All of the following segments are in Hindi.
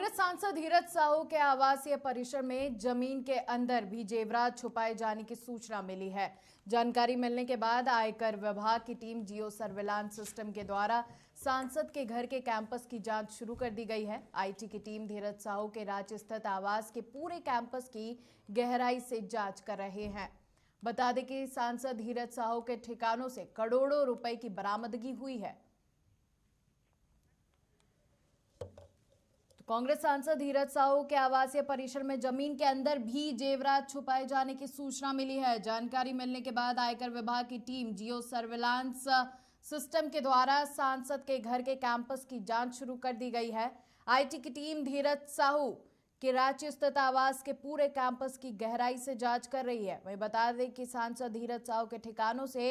कांग्रेस सांसद धीरज साहू के आवासीय परिसर में जमीन के अंदर भी जेवरात छुपाए जाने की सूचना मिली है। जानकारी मिलने के बाद आयकर विभाग की टीम जियो सर्विलांस सिस्टम के द्वारा सांसद के घर के कैंपस की जांच शुरू कर दी गई है। आईटी की टीम धीरज साहू के रांची स्थित आवास के पूरे कैंपस की गहराई से जांच कर रहे हैं। बता दें कि सांसद धीरज साहू के ठिकानों से करोड़ों रुपए की बरामदगी हुई है। कांग्रेस सांसद धीरज साहू के आवासीय परिसर में जमीन के अंदर भी जेवरात छुपाए जाने की सूचना मिली है। जानकारी मिलने के बाद आयकर विभाग की टीम जियो सर्विलांस सिस्टम के द्वारा सांसद के घर के कैंपस की जांच शुरू कर दी गई है। आईटी की टीम धीरज साहू के रांची स्थित आवास के पूरे कैंपस की गहराई से जांच कर रही है। वहीं बता दें कि सांसद धीरज साहू के ठिकानों से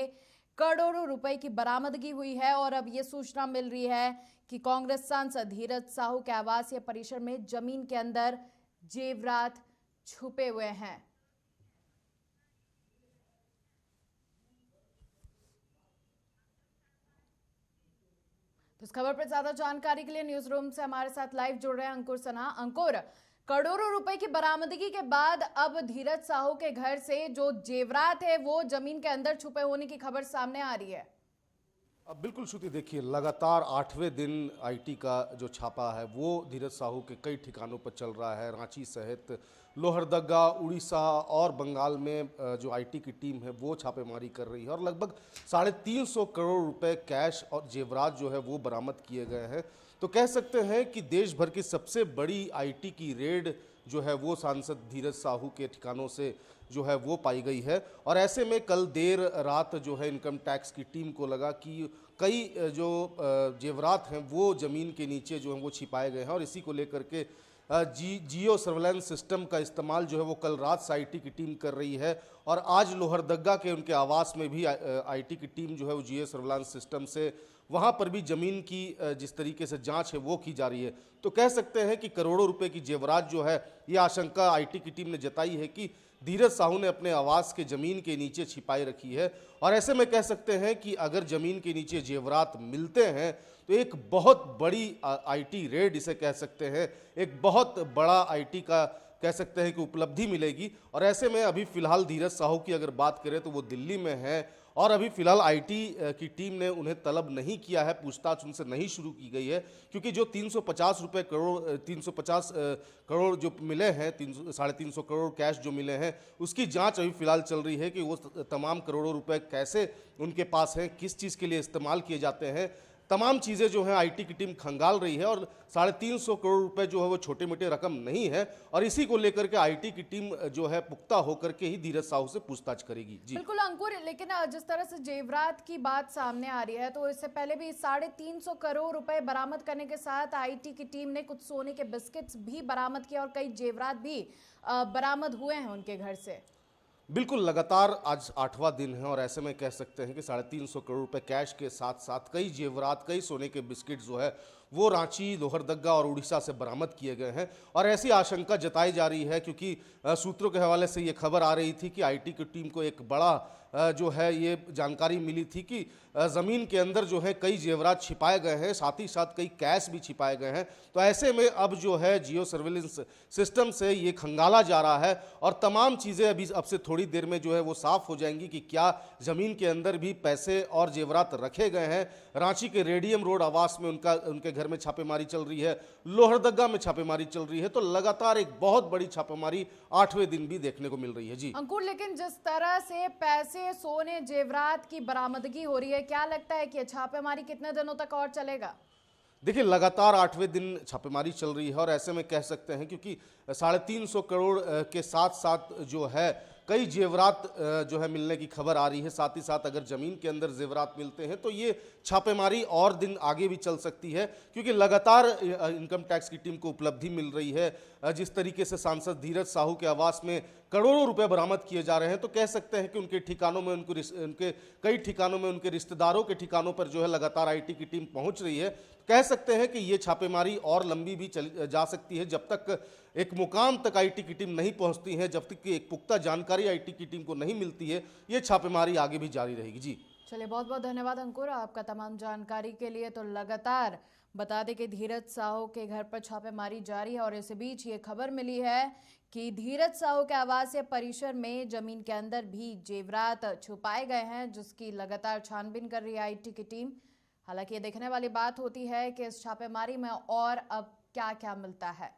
करोड़ों रुपए की बरामदगी हुई है और अब ये सूचना मिल रही है कि कांग्रेस सांसद धीरज साहू के आवासीय परिसर में जमीन के अंदर जेवरात छुपे हुए हैं। तो इस खबर पर ज्यादा जानकारी के लिए न्यूज रूम से हमारे साथ लाइव जुड़ रहे हैं अंकुर सना। अंकुर, करोड़ों रुपए की बरामदगी के बाद अब धीरज साहू के घर से जो जेवरात है वो जमीन के अंदर छुपे होने की खबर सामने आ रही है। अब बिल्कुल श्रुति, देखिए लगातार 8वें दिन आईटी का जो छापा है वो धीरज साहू के कई ठिकानों पर चल रहा है। रांची सहित लोहरदगा, उड़ीसा और बंगाल में जो आईटी की टीम है वो छापेमारी कर रही है और लगभग 350 करोड़ रुपए कैश और जेवरात जो है वो बरामद किए गए हैं। तो कह सकते हैं कि देश भर की सबसे बड़ी आईटी की रेड जो है वो सांसद धीरज साहू के ठिकानों से जो है वो पाई गई है। और ऐसे में कल देर रात जो है इनकम टैक्स की टीम को लगा कि कई जो जेवरात हैं वो ज़मीन के नीचे जो है वो छिपाए गए हैं और इसी को लेकर के जियो सर्वेलेंस सिस्टम का इस्तेमाल जो है वो कल रात से आईटी की टीम कर रही है। और आज लोहरदगा के उनके आवास में भी आईटी की टीम जो है वो जियो सर्वेलेंस सिस्टम से वहाँ पर भी ज़मीन की जिस तरीके से जांच है वो की जा रही है। तो कह सकते हैं कि करोड़ों रुपए की जेवरात जो है ये आशंका आईटी की टीम ने जताई है कि धीरज साहू ने अपने आवास के ज़मीन के नीचे छिपाई रखी है। और ऐसे में कह सकते हैं कि अगर ज़मीन के नीचे जेवरात मिलते हैं तो एक बहुत बड़ी आईटी रेड इसे कह सकते हैं, एक बहुत बड़ा आईटी का कह सकते हैं कि उपलब्धि मिलेगी। और ऐसे में अभी फिलहाल धीरज साहू की अगर बात करें तो वो दिल्ली में है और अभी फिलहाल आईटी की टीम ने उन्हें तलब नहीं किया है, पूछताछ उनसे नहीं शुरू की गई है क्योंकि जो 350 करोड़ जो मिले हैं, 350 करोड़ कैश जो मिले हैं उसकी जांच अभी फिलहाल चल रही है कि वो तमाम करोड़ों रुपए कैसे उनके पास हैं, किस चीज़ के लिए इस्तेमाल किए जाते हैं, तमाम चीज़ें जो हैं आईटी की टीम खंगाल रही है। और 350 करोड़ रुपए जो है वो छोटे मोटे रकम नहीं है और इसी को लेकर के आईटी की टीम जो है पुख्ता होकर के ही धीरज साहू से पूछताछ करेगी। जी बिल्कुल अंकुर, लेकिन जिस तरह से जेवरात की बात सामने आ रही है तो इससे पहले भी 350 करोड़ रुपए बरामद करने के साथ आईटी की टीम ने कुछ सोने के बिस्किट्स भी बरामद किए और कई जेवरात भी बरामद हुए हैं उनके घर से। बिल्कुल, लगातार आज 8वां दिन है और ऐसे में कह सकते हैं कि 350 करोड़ रुपए कैश के साथ साथ कई जेवरात, कई सोने के बिस्किट जो है वो रांची, लोहरदगा और उड़ीसा से बरामद किए गए हैं। और ऐसी आशंका जताई जा रही है क्योंकि सूत्रों के हवाले से ये खबर आ रही थी कि आईटी की टीम को एक बड़ा जो है ये जानकारी मिली थी कि ज़मीन के अंदर जो है कई जेवरात छिपाए गए हैं, साथ ही साथ कई कैश भी छिपाए गए हैं। तो ऐसे में अब जो है जियो सर्विलेंस सिस्टम से ये खंगाला जा रहा है और तमाम चीज़ें अभी अब से थोड़ी देर में जो है वो साफ़ हो जाएंगी कि क्या ज़मीन के अंदर भी पैसे और जेवरात रखे गए हैं। रांची के रेडियम रोड आवास में उनके घर में छापेमारी चल रही है, लोहरदगा में छापेमारी चल रही है। तो लगातार एक बहुत बड़ी छापेमारी 8वें दिन भी देखने को मिल रही है। जी अंकुर, लेकिन जिस तरह से पैसे, सोने, जेवरात की बरामदगी हो रही है, क्या लगता है कि छापेमारी कितने दिनों तक और चलेगा? देखिए लगातार 8वें दिन छापेमारी चल रही है और ऐसे में कह सकते हैं क्योंकि 350 करोड़ के साथ साथ जो है कई जेवरात जो है मिलने की खबर आ रही है। साथ ही साथ अगर ज़मीन के अंदर जेवरात मिलते हैं तो ये छापेमारी और दिन आगे भी चल सकती है क्योंकि लगातार इनकम टैक्स की टीम को उपलब्धि मिल रही है। जिस तरीके से सांसद धीरज साहू के आवास में करोड़ों रुपए बरामद किए जा रहे हैं तो कह सकते हैं कि उनके ठिकानों में उनके कई ठिकानों में उनके रिश्तेदारों के ठिकानों पर जो है लगातार आईटी की टीम पहुंच रही है। कह सकते हैं कि ये छापेमारी और लंबी भी चली जा सकती है जब तक एक मुकाम तक आईटी की टीम नहीं पहुंचती है, जब तक कि एक पुख्ता जानकारी आईटी की टीम को नहीं मिलती है, ये छापेमारी आगे भी जारी रहेगी। जी चलिए, बहुत बहुत धन्यवाद अंकुर आपका तमाम जानकारी के लिए। तो लगातार बता दें कि धीरज साहू के घर पर छापेमारी जारी है और इसी बीच ये खबर मिली है कि धीरज साहू के आवासीय परिसर में जमीन के अंदर भी जेवरात छुपाए गए हैं, जिसकी लगातार छानबीन कर रही है आईटी की टीम। हालांकि ये देखने वाली बात होती है कि इस छापेमारी में और अब क्या क्या मिलता है।